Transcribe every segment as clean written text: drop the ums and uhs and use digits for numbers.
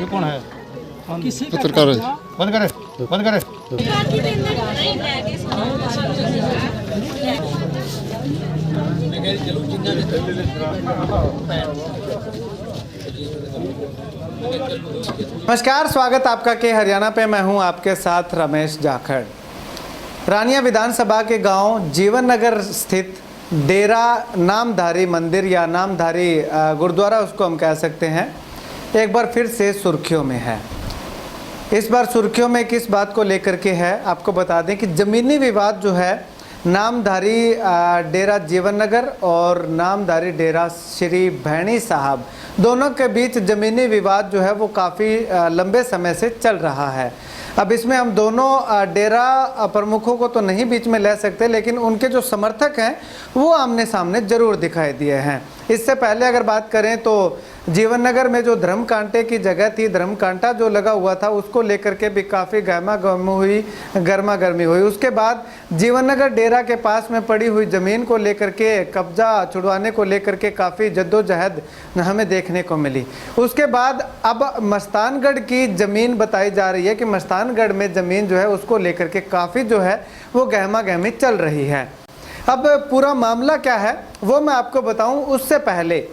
ये कौन है? किसी का पत्रकार है। कब्जा- बंद करे, बंद करे। नमस्कार, स्वागत आपका के हरियाणा पे। मैं हूं आपके साथ रमेश जाखड़। रानिया विधानसभा के गांव जीवन नगर स्थित डेरा नामधारी मंदिर या नामधारी गुरुद्वारा उसको हम कह सकते हैं, एक बार फिर से सुर्खियों में है। इस बार सुर्खियों में किस बात को लेकर के है, आपको बता दें कि ज़मीनी विवाद जो है नामधारी डेरा जीवन नगर और नामधारी डेरा श्री भैणी साहब, दोनों के बीच ज़मीनी विवाद जो है वो काफ़ी लंबे समय से चल रहा है। अब इसमें हम दोनों डेरा प्रमुखों को तो नहीं बीच में ले सकते, लेकिन उनके जो समर्थक हैं वो आमने सामने ज़रूर दिखाई दिए हैं। इससे पहले अगर बात करें तो जीवन नगर में जो धर्म कांटे की जगह थी, धर्म कांटा जो लगा हुआ था, उसको लेकर के भी काफ़ी गर्मा गर्मी हुई। उसके बाद जीवन नगर डेरा के पास में पड़ी हुई ज़मीन को लेकर के, कब्जा छुड़वाने को लेकर के काफ़ी जद्दोजहद हमें देखने को मिली। उसके बाद अब मस्तानगढ़ की ज़मीन बताई जा रही है कि मस्तानगढ़ में ज़मीन जो है उसको लेकर के काफ़ी जो है वो गहमा गहमी चल रही है। अब पूरा मामला क्या है वो मैं आपको बताऊं, उससे पहले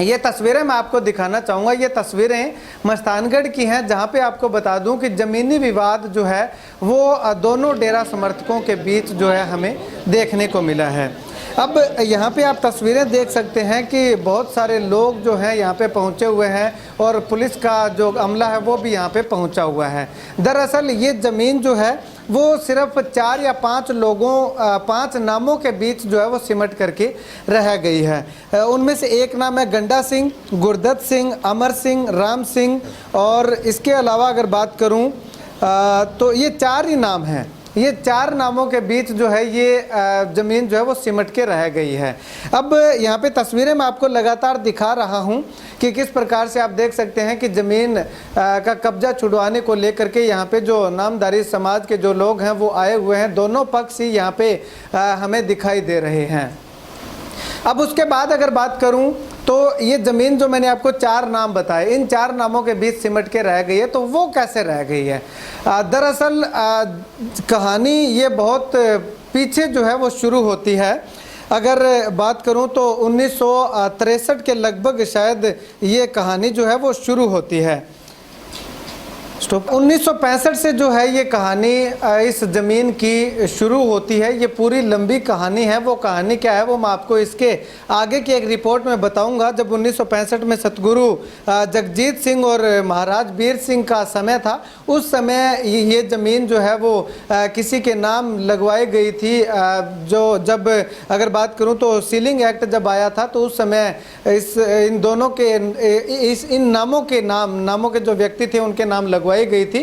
ये तस्वीरें मैं आपको दिखाना चाहूँगा। ये तस्वीरें मस्तानगढ़ की हैं, जहाँ पे आपको बता दूं कि ज़मीनी विवाद जो है वो दोनों डेरा समर्थकों के बीच जो है हमें देखने को मिला है। अब यहाँ पे आप तस्वीरें देख सकते हैं कि बहुत सारे लोग जो हैं यहाँ पे पहुँचे हुए हैं और पुलिस का जो अमला है वो भी यहाँ पे पहुँचा हुआ है। दरअसल ये ज़मीन जो है वो सिर्फ 4 या 5 लोगों 5 नामों के बीच जो है वो सिमट करके रह गई है। उनमें से एक नाम है गंडा सिंह, गुरदत्त सिंह, अमर सिंह, राम सिंह, और इसके अलावा अगर बात करूं तो ये 4 ही नाम हैं। ये 4 नामों के बीच जो है ये ज़मीन जो है वो सिमट के रह गई है। अब यहाँ पे तस्वीरें मैं आपको लगातार दिखा रहा हूँ कि किस प्रकार से आप देख सकते हैं कि ज़मीन का कब्जा छुड़वाने को लेकर के यहाँ पे जो नामधारी समाज के जो लोग हैं वो आए हुए हैं। दोनों पक्ष ही यहाँ पे हमें दिखाई दे रहे हैं। अब उसके बाद अगर बात करूं तो ये ज़मीन जो मैंने आपको 4 नाम बताए, इन 4 नामों के बीच सिमट के रह गई है। तो वो कैसे रह गई है? दरअसल कहानी ये बहुत पीछे जो है वो शुरू होती है। अगर बात करूं तो 1963 के लगभग शायद ये कहानी जो है वो शुरू होती है। 1965 से जो है ये कहानी इस ज़मीन की शुरू होती है। ये पूरी लंबी कहानी है। वो कहानी क्या है वो मैं आपको इसके आगे की एक रिपोर्ट में बताऊंगा। जब 1965 में सतगुरु जगजीत सिंह और महाराज वीर सिंह का समय था, उस समय ये ज़मीन जो है वो किसी के नाम लगवाई गई थी। जो जब अगर बात करूं तो सीलिंग एक्ट जब आया था तो उस समय इन दोनों के इन नामों के जो व्यक्ति थे उनके नाम लगवाई गई थी।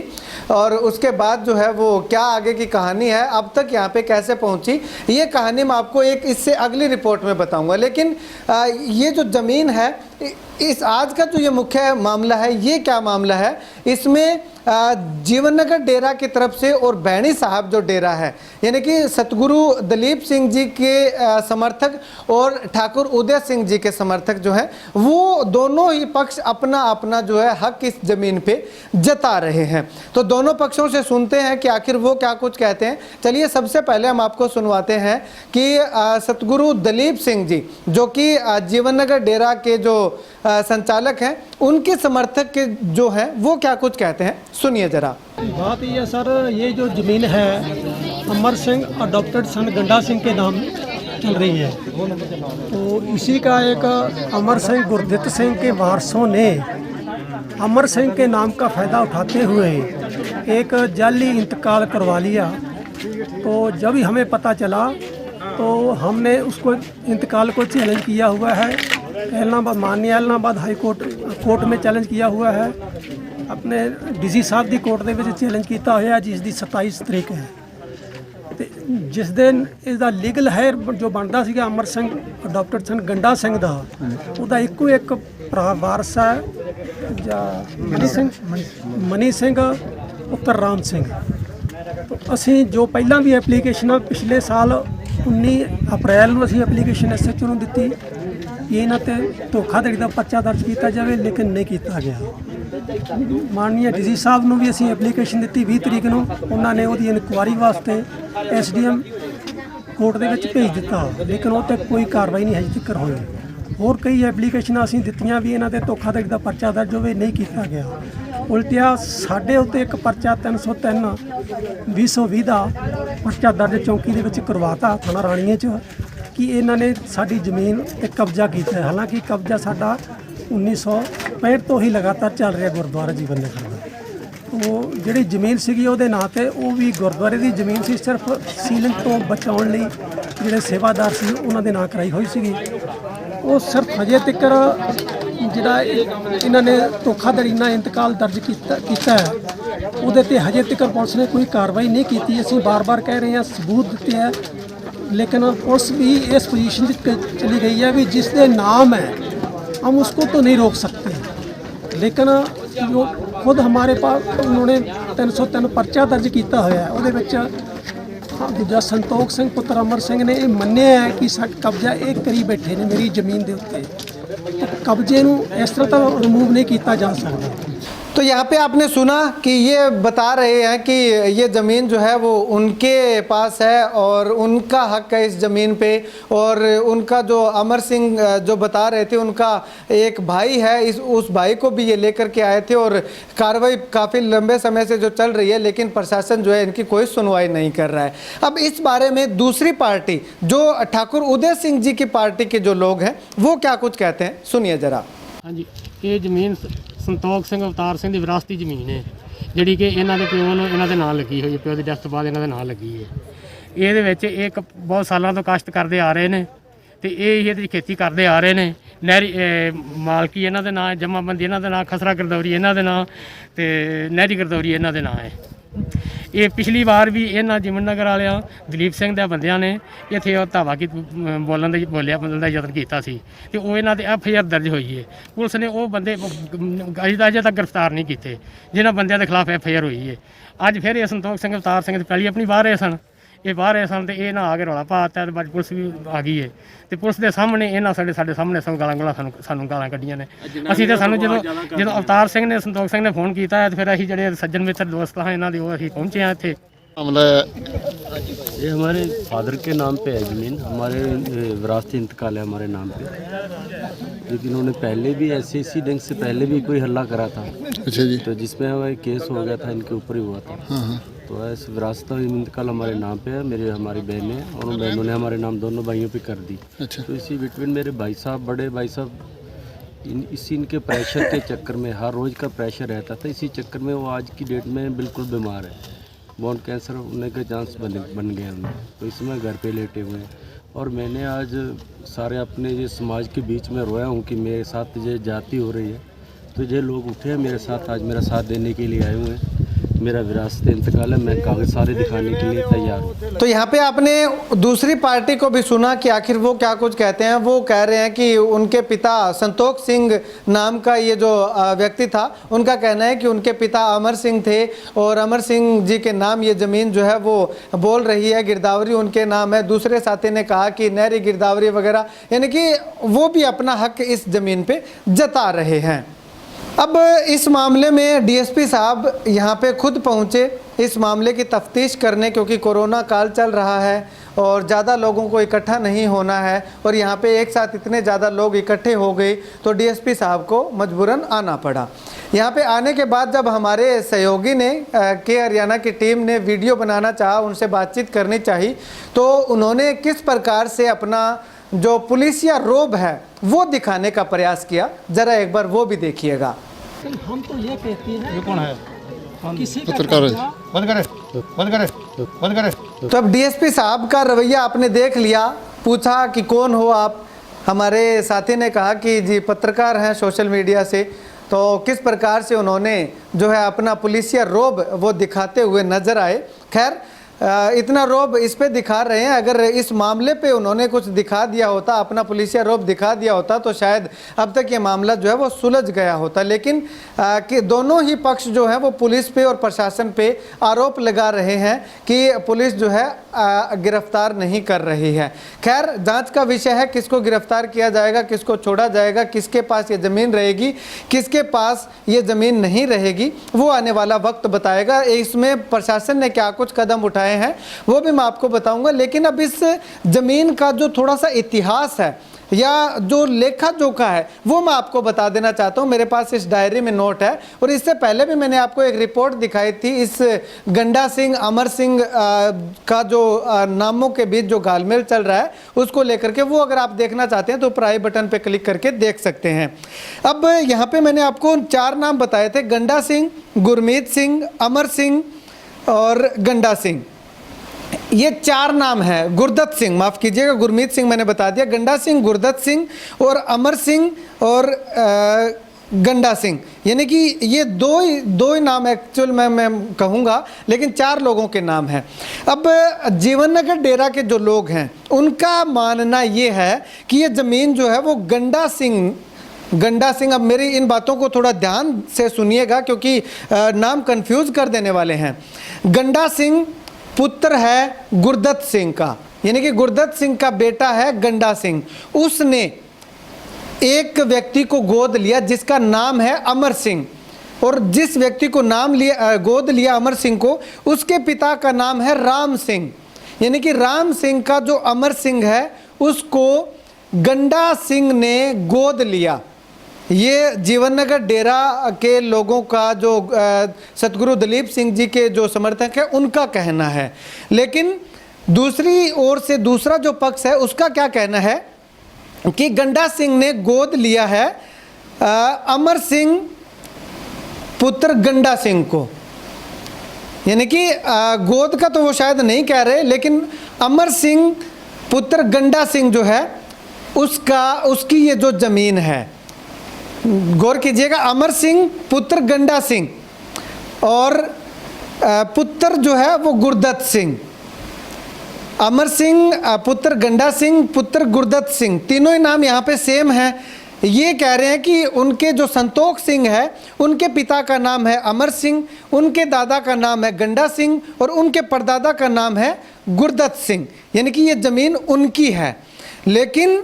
और उसके बाद जो है वो क्या आगे की कहानी है, अब तक यहाँ पे कैसे पहुँची, ये कहानी मैं आपको एक इससे अगली रिपोर्ट में बताऊंगा। लेकिन ये जो ज़मीन है, इस आज का जो ये मुख्य मामला है, ये क्या मामला है, इसमें जीवन नगर डेरा की तरफ से और भैणी साहब जो डेरा है, यानी कि सतगुरु दलीप सिंह जी के समर्थक और ठाकुर उदय सिंह जी के समर्थक जो हैं, वो दोनों ही पक्ष अपना अपना जो है हक इस ज़मीन पे जता रहे हैं। तो दोनों पक्षों से सुनते हैं कि आखिर वो क्या कुछ कहते हैं। चलिए सबसे पहले हम आपको सुनवाते हैं कि सतगुरु दलीप सिंह जी, जो कि जीवन नगर डेरा के जो संचालक हैं, उनके समर्थक के जो हैं वो क्या कुछ कहते हैं, सुनिए जरा। बात ये सर, ये जो ज़मीन है अमर सिंह और डॉक्टर सन गंडा सिंह के नाम चल रही है। तो इसी का एक अमर सिंह गुरदत्त सिंह के वारसों ने अमर सिंह के नाम का फ़ायदा उठाते हुए एक जाली इंतकाल करवा लिया। तो जब ही हमें पता चला तो हमने उसको इंतकाल को चैलेंज किया हुआ है। माननीय इलाहाबाद हाई कोर्ट में चैलेंज किया हुआ है। अपने डीसी साहब की कोर्ट के चैलेंज किया हुआ, जिसकी 27 तारीख है। जिस दिन इसका लीगल है जो बनता सीगा अमर सिंह डॉक्टर सन गंडा सिंह का, उसका इको एक वारस है मनी सिंह पुत्र राम सिंह। तो असी जो पहला भी एप्लीकेशन पिछले साल 19 अप्रैल में असी एप्लीकेशन SHO ਨੂੰ ਦਿੱਤੀ कि इन्हों पर धोखाधड़ी का पर्चा दर्ज किया जाए, लेकिन नहीं किया गया। ਮਾਨनीय ਡੀਸੀ ਸਾਹਿਬ ਨੂੰ ਵੀ ਅਸੀਂ ਐਪਲੀਕੇਸ਼ਨ ਦਿੱਤੀ 20 ਤਰੀਕ ਨੂੰ। ਉਹਨਾਂ ਨੇ ਉਹਦੀ ਇਨਕੁਆਇਰੀ ਵਾਸਤੇ ਐਸਡੀਐਮ ਕੋਰਟ ਦੇ ਵਿੱਚ ਭੇਜ ਦਿੱਤਾ, ਲੇਕਿਨ ਉਹ ਤੱਕ ਕੋਈ ਕਾਰਵਾਈ ਨਹੀਂ ਹਜੇ ਤੱਕ ਹੋਈ। ਹੋਰ ਕਈ ਐਪਲੀਕੇਸ਼ਨਾਂ ਅਸੀਂ ਦਿੱਤੀਆਂ ਵੀ ਇਹਨਾਂ ਦੇ ਧੋਖਾਧੜੀ ਦਾ ਪਰਚਾ ਦਰਜ ਹੋਵੇ, ਨਹੀਂ ਕੀਤਾ ਗਿਆ। ਉਲਟਿਆ ਸਾਡੇ ਉੱਤੇ ਇੱਕ ਪਰਚਾ 303/2020 ਦਾ ਪਰਚਾ ਦਰਜ ਚੌਂਕੀ ਦੇ ਵਿੱਚ ਕਰਵਾਤਾ ਥਾਣਾ ਰਾਣੀਏ 'ਚ ਕਿ ਇਹਨਾਂ ਨੇ ਸਾਡੀ ਜ਼ਮੀਨ ਤੇ ਕਬਜ਼ਾ ਕੀਤਾ ਹੈ। ਹਾਲਾਂਕਿ ਕਬਜ਼ਾ ਸਾਡਾ 1965 ਤੋਂ ਹੀ ਲਗਾਤਾਰ ਚੱਲ ਰਿਹਾ ਗੁਰਦੁਆਰਾ ਜੀਵਨ ਨਗਰ ਦਾ। ਉਹ ਜਿਹੜੀ ਜ਼ਮੀਨ ਸੀਗੀ ਉਹਦੇ ਨਾਂ ਤੇ, ਉਹ ਵੀ ਗੁਰਦੁਆਰੇ ਦੀ ਜ਼ਮੀਨ ਸੀ, ਸਿਰਫ ਸੀਲਿੰਗ ਤੋਂ ਬਚਾਉਣ ਲਈ ਜਿਹੜੇ ਸੇਵਾਦਾਰ ਸੀ ਉਹਨਾਂ ਦੇ ਨਾਂ ਕਰਾਈ ਹੋਈ ਸੀਗੀ। ਉਹ ਸਿਰਫ ਹਜੇ ਤੱਕ ਜਿਹੜਾ ਇਹਨਾਂ ਨੇ ਧੋਖਾਧੜੀ ਨਾਲ ਇੰਤਕਾਲ ਦਰਜ ਕੀਤਾ ਹੈ, ਉਹਦੇ ਤੇ ਹਜੇ ਤੱਕ ਪੁਲਿਸ ਨੇ ਕੋਈ ਕਾਰਵਾਈ ਨਹੀਂ ਕੀਤੀ। ਅਸੀਂ ਬਾਰ-ਬਾਰ ਕਹਿ ਰਹੇ ਹਾਂ, ਸਬੂਤ ਦਿੱਤੇ ਹੈ, लेकिन पुलिस भी इस पोजीशन चली गई है भी जिसके नाम है हम उसको तो नहीं रोक सकते, लेकिन जो खुद हमारे पास उन्होंने 303 परचा दर्ज किया हुआ है, वो दूजा संतोख सिंह पुत्र अमर सिंह ने यह मन्निया है कि साਡਾ कब्जा एक करी बैठे ने मेरी ज़मीन के उत्ते, तो कब्जे नूं इस तरह तो रिमूव नहीं किया जा सकता। तो यहाँ पे आपने सुना कि ये बता रहे हैं कि ये ज़मीन जो है वो उनके पास है और उनका हक है इस ज़मीन पे, और उनका जो अमर सिंह जो बता रहे थे उनका एक भाई है, उस भाई को भी ये लेकर के आए थे, और कार्रवाई काफ़ी लंबे समय से जो चल रही है, लेकिन प्रशासन जो है इनकी कोई सुनवाई नहीं कर रहा है। अब इस बारे में दूसरी पार्टी जो ठाकुर उदय सिंह जी की पार्टी के जो लोग हैं वो क्या कुछ कहते हैं, सुनिए ज़रा। हाँ जी, ये ज़मीन संतोख सिंह अवतार सिंह की विरासती ज़मीन है जिहड़ी कि इन्हां दे प्यो नूं इन्हां दे नां लगी हुई है, प्यो की डेथ तो बाद इन्हां दे नां लगी है। ਇਹਦੇ ਵਿੱਚ ਇੱਕ ਬਹੁਤ ਸਾਲਾਂ ਤੋਂ ਕਾਸ਼ਤ ਕਰਦੇ ਆ ਰਹੇ ਨੇ ਤੇ ਇਹ ਇਹਦੀ ਖੇਤੀ ਕਰਦੇ ਆ ਰਹੇ ਨੇ। ਨਹਿਰੀ ਮਾਲਕੀ ਇਹਨਾਂ ਦੇ ਨਾਂ, ਜਮਾਬੰਦੀ ਇਹਨਾਂ ਦੇ ਨਾਂ, ਖਸਰਾ ਗਰਦੌਰੀ ਇਹਨਾਂ ਦੇ ਨਾਂ ਤੇ ਨਹਿਰੀ ਗਰਦੌਰੀ ਇਹਨਾਂ ਦੇ ਨਾਂ ਹੈ। ਇਹ ਪਿਛਲੀ ਵਾਰ ਵੀ ਇਹਨਾਂ ਜੀਵਨ ਨਗਰ ਵਾਲਿਆਂ ਦਲੀਪ ਸਿੰਘ ਦੇ ਬੰਦਿਆਂ ਨੇ ਇੱਥੇ ਉਹ ਧਾਵਾ ਕੀ ਬੋਲਣ ਦਾ ਯਤਨ ਕੀਤਾ ਸੀ ਤੇ ਉਹ ਇਹਨਾਂ ਤੇ FIR ਦਰਜ ਹੋਈ ਹੈ। ਪੁਲਿਸ ਨੇ ਉਹ ਬੰਦੇ ਅਜੇ ਤੱਕ ਗ੍ਰਿਫਤਾਰ ਨਹੀਂ ਕੀਤੇ ਜਿਨ੍ਹਾਂ ਬੰਦਿਆਂ ਦੇ ਖਿਲਾਫ FIR ਹੋਈ ਹੈ। ਅੱਜ ਫਿਰ ਇਹ ਸੰਤੋਖ ਸਿੰਘ ਅਵਤਾਰ ਸਿੰਘ ਦੀ ਪਹਿਲੀ ਆਪਣੀ ਬਾਹਰ ਰਹੇ ਸਨ, ਇਹ ਬਾਹਰ ਰਹੇ ਸਨ ਤੇ ਇਹ ਨਾ ਆ ਕੇ ਰੌਲਾ ਪਾ ਦਿੱਤਾ ਤੇ ਬਾਅਦ ਪੁਲਿਸ ਵੀ ਆ ਗਈ ਹੈ ਤੇ ਪੁਲਿਸ ਦੇ ਸਾਹਮਣੇ ਇਹਨਾਂ ਸਾਡੇ ਸਾਹਮਣੇ ਸਭ ਗਾਲਾਂ ਸਾਨੂੰ ਗਾਲਾਂ ਕੱਢੀਆਂ ਨੇ। ਅਸੀਂ ਤੇ ਸਾਨੂੰ ਜਦੋਂ ਅਵਤਾਰ ਸਿੰਘ ਨੇ ਸੰਤੋਖ ਸਿੰਘ ਨੇ ਫੋਨ ਕੀਤਾ ਤੇ ਫਿਰ ਅਸੀਂ ਜਿਹੜੇ ਸੱਜਣ ਮਿੱਤਰ ਦੋਸਤ ਹਾਂ ਇਹਨਾਂ ਦੇ ਉਹ ਅਸੀਂ ਪਹੁੰਚੇ ਹਾਂ ਇੱਥੇ। मामला है ये हमारे फादर के नाम पे है ज़मीन, हमारे विरासती इंतकाल है हमारे नाम पे, लेकिन उन्होंने पहले भी ऐसे इसी ढंग से पहले भी कोई हल्ला करा था। अच्छा जी। तो जिसमें हमारे केस हो गया था, इनके ऊपर ही हुआ था। हाँ। तो ऐसे विरासत इंतकाल हमारे नाम पे है, हमारी बहनें और उन बहनों ने हमारे नाम दोनों भाइयों पे कर दी। अच्छा। तो इसी बिटवीन मेरे भाई साहब, बड़े भाई साहब इनके प्रेशर के चक्कर में, हर रोज़ का प्रेशर रहता था, इसी चक्कर में वो आज की डेट में बिल्कुल बीमार है, बोन कैंसर होने के चांस बन गए उनमें, तो इसमें घर पे लेटे हुए हैं। और मैंने आज सारे अपने ये समाज के बीच में रोया हूँ कि मेरे साथ ये जाति हो रही है, तो ये लोग उठे हैं मेरे साथ, आज मेरा साथ देने के लिए आए हुए हैं। मेरा विरासत इंतकाल है, मैं कागज सारे दिखाने के लिए तैयार हूँ। तो यहाँ पे आपने दूसरी पार्टी को भी सुना कि आखिर वो क्या कुछ कहते हैं। वो कह रहे हैं कि उनके पिता संतोख सिंह नाम का ये जो व्यक्ति था, उनका कहना है कि उनके पिता अमर सिंह थे और अमर सिंह जी के नाम ये ज़मीन जो है वो बोल रही है, गिरदावरी उनके नाम है। दूसरे साथी ने कहा कि नहरी गिरदावरी वगैरह, यानी कि वो भी अपना हक इस ज़मीन पे जता रहे हैं। अब इस मामले में डीएसपी साहब यहाँ पे खुद पहुँचे इस मामले की तफ्तीश करने, क्योंकि कोरोना काल चल रहा है और ज़्यादा लोगों को इकट्ठा नहीं होना है, और यहाँ पे एक साथ इतने ज़्यादा लोग इकट्ठे हो गए तो डीएसपी साहब को मजबूरन आना पड़ा। यहाँ पे आने के बाद जब हमारे सहयोगी ने के हरियाणा की टीम ने वीडियो बनाना चाहा, उनसे बातचीत करनी चाहिए, तो उन्होंने किस प्रकार से अपना जो पुलिसिया रोब है वो दिखाने का प्रयास किया, जरा एक बार वो भी देखिएगा। हम तो ये कहते हैं, ये कौन है? किसी का पत्रकार है। कब्जा बंद करे, बंद करे, बंद करे। तो अब डीएसपी साहब का रवैया आपने देख लिया। पूछा कि कौन हो आप, हमारे साथी ने कहा कि जी पत्रकार हैं सोशल मीडिया से। तो किस प्रकार से उन्होंने जो है अपना पुलिसिया रोब वो दिखाते हुए नजर आए। खैर इतना रोब इस पे दिखा रहे हैं, अगर इस मामले पे उन्होंने कुछ दिखा दिया होता, अपना पुलिसिया रोब दिखा दिया होता, तो शायद अब तक ये मामला जो है वो सुलझ गया होता। लेकिन कि दोनों ही पक्ष जो है वो पुलिस पे और प्रशासन पे आरोप लगा रहे हैं कि पुलिस जो है गिरफ्तार नहीं कर रही है। खैर, जांच का विषय है, किसको गिरफ्तार किया जाएगा, किसको छोड़ा जाएगा, किसके पास ये ज़मीन रहेगी, किसके पास ये ज़मीन नहीं रहेगी, वो आने वाला वक्त बताएगा। इसमें प्रशासन ने क्या कुछ कदम उठाए हैं वो भी मैं आपको बताऊंगा। लेकिन अब इस ज़मीन का जो थोड़ा सा इतिहास है या जो लेखा जोखा है वो मैं आपको बता देना चाहता हूँ। मेरे पास इस डायरी में नोट है, और इससे पहले भी मैंने आपको एक रिपोर्ट दिखाई थी इस गंडा सिंह अमर सिंह का जो नामों के बीच जो घालमेल चल रहा है उसको लेकर के। वो अगर आप देखना चाहते हैं तो ऊपर आई बटन पे क्लिक करके देख सकते हैं। अब यहाँ पे मैंने आपको 4 नाम बताए थे, गंडा सिंह, गुरमीत सिंह, अमर सिंह और गंडा सिंह। ये 4 नाम है। गुरदत्त सिंह, माफ़ कीजिएगा, गुरमीत सिंह मैंने बता दिया, गंडा सिंह, गुरदत्त सिंह और अमर सिंह और गंडा सिंह, यानी कि ये दो ही नाम एक्चुअल में मैं कहूँगा, लेकिन 4 लोगों के नाम हैं। अब जीवन नगर डेरा के जो लोग हैं उनका मानना ये है कि ये ज़मीन जो है वो गंडा सिंह, अब मेरी इन बातों को थोड़ा ध्यान से सुनिएगा क्योंकि नाम कंफ्यूज कर देने वाले हैं। गंडा सिंह पुत्र है गुरदत्त सिंह का, यानी कि गुरदत्त सिंह का बेटा है गंडा सिंह। उसने एक व्यक्ति को गोद लिया जिसका नाम है अमर सिंह, और जिस व्यक्ति को गोद लिया अमर सिंह को, उसके पिता का नाम है राम सिंह, यानी कि राम सिंह का जो अमर सिंह है उसको गंडा सिंह ने गोद लिया। ये जीवन नगर डेरा के लोगों का जो सतगुरु दलीप सिंह जी के जो समर्थक है उनका कहना है। लेकिन दूसरी ओर से दूसरा जो पक्ष है उसका क्या कहना है कि गंडा सिंह ने गोद लिया है अमर सिंह पुत्र गंडा सिंह को, यानी कि गोद का तो वो शायद नहीं कह रहे, लेकिन अमर सिंह पुत्र गंडा सिंह जो है उसकी ये जो ज़मीन है, गौर कीजिएगा, अमर सिंह पुत्र गंडा सिंह और पुत्र जो है वो गुरदत्त सिंह। अमर सिंह पुत्र गंडा सिंह पुत्र गुरदत्त सिंह, तीनों ही नाम यहाँ पे सेम है। ये कह रहे हैं कि उनके जो संतोख सिंह है उनके पिता का नाम है अमर सिंह, उनके दादा का नाम है गंडा सिंह और उनके परदादा का नाम है गुरदत्त सिंह, यानी कि ये ज़मीन उनकी है। लेकिन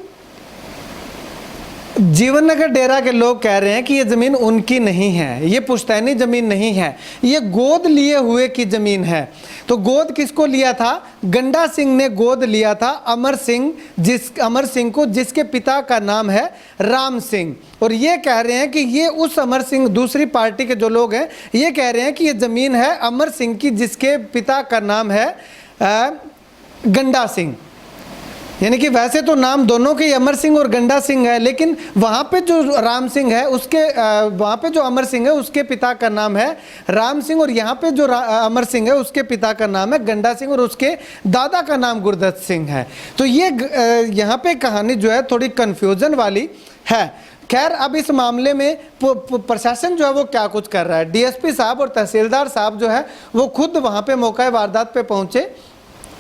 जीवन नगर डेरा के लोग कह रहे हैं कि ये ज़मीन उनकी नहीं है, ये पुश्तैनी ज़मीन नहीं है, ये गोद लिए हुए की ज़मीन है। तो गोद किसको लिया था? गंडा सिंह ने गोद लिया था अमर सिंह को, जिसके पिता का नाम है राम सिंह। और ये कह रहे हैं कि ये उस अमर सिंह, दूसरी पार्टी के जो लोग हैं ये कह रहे हैं कि ये ज़मीन है अमर सिंह की जिसके पिता का नाम है गंडा सिंह, यानी कि वैसे तो नाम दोनों के अमर सिंह और गंडा सिंह है, लेकिन वहाँ पे जो राम सिंह है उसके वहाँ पे जो अमर सिंह है उसके पिता का नाम है राम सिंह, और यहाँ पे जो अमर सिंह है उसके पिता का नाम है गंडा सिंह और उसके दादा का नाम गुरदत्त सिंह है। तो ये यहाँ पे कहानी जो है थोड़ी कन्फ्यूजन वाली है। खैर, अब इस मामले में प्रशासन जो है वो क्या कुछ कर रहा है। डीएसपी साहब और तहसीलदार साहब जो है वो खुद वहाँ पे मौका वारदात पे पहुँचे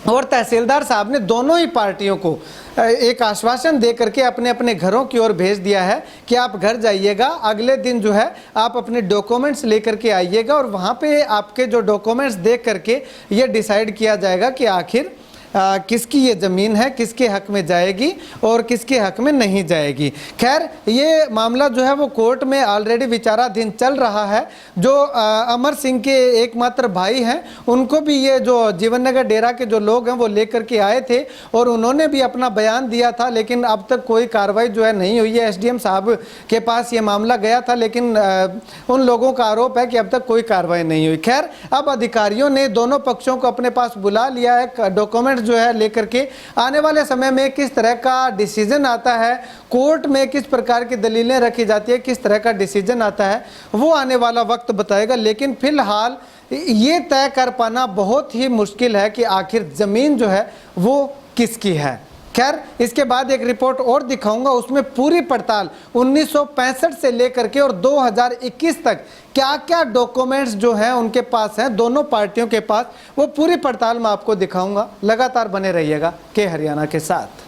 और तहसीलदार साहब ने दोनों ही पार्टियों को एक आश्वासन दे करके अपने अपने घरों की ओर भेज दिया है कि आप घर जाइएगा, अगले दिन जो है आप अपने डॉक्यूमेंट्स लेकर के आइएगा और वहाँ पे आपके जो डॉक्यूमेंट्स देख करके ये डिसाइड किया जाएगा कि आखिर किसकी ये ज़मीन है, किसके हक में जाएगी और किसके हक में नहीं जाएगी। खैर, ये मामला जो है वो कोर्ट में ऑलरेडी विचाराधीन चल रहा है। जो अमर सिंह के एकमात्र भाई हैं उनको भी ये जो जीवन नगर डेरा के जो लोग हैं वो लेकर के आए थे और उन्होंने भी अपना बयान दिया था, लेकिन अब तक कोई कार्रवाई जो है नहीं हुई है। एसडीएम साहब के पास ये मामला गया था, लेकिन उन लोगों का आरोप है कि अब तक कोई कार्रवाई नहीं हुई। खैर, अब अधिकारियों ने दोनों पक्षों को अपने पास बुला लिया है, डॉक्यूमेंट जो है लेकर के आने वाले समय में किस तरह का डिसीजन आता है, कोर्ट में किस प्रकार की दलीलें रखी जाती है, किस तरह का डिसीजन आता है, वो आने वाला वक्त बताएगा। लेकिन फिलहाल ये तय कर पाना बहुत ही मुश्किल है कि आखिर ज़मीन जो है वो किसकी है। खैर, इसके बाद एक रिपोर्ट और दिखाऊंगा, उसमें पूरी पड़ताल 1965 से लेकर के और 2021 तक क्या क्या डॉक्यूमेंट्स जो हैं उनके पास हैं, दोनों पार्टियों के पास, वो पूरी पड़ताल मैं आपको दिखाऊंगा। लगातार बने रहिएगा के हरियाणा के साथ।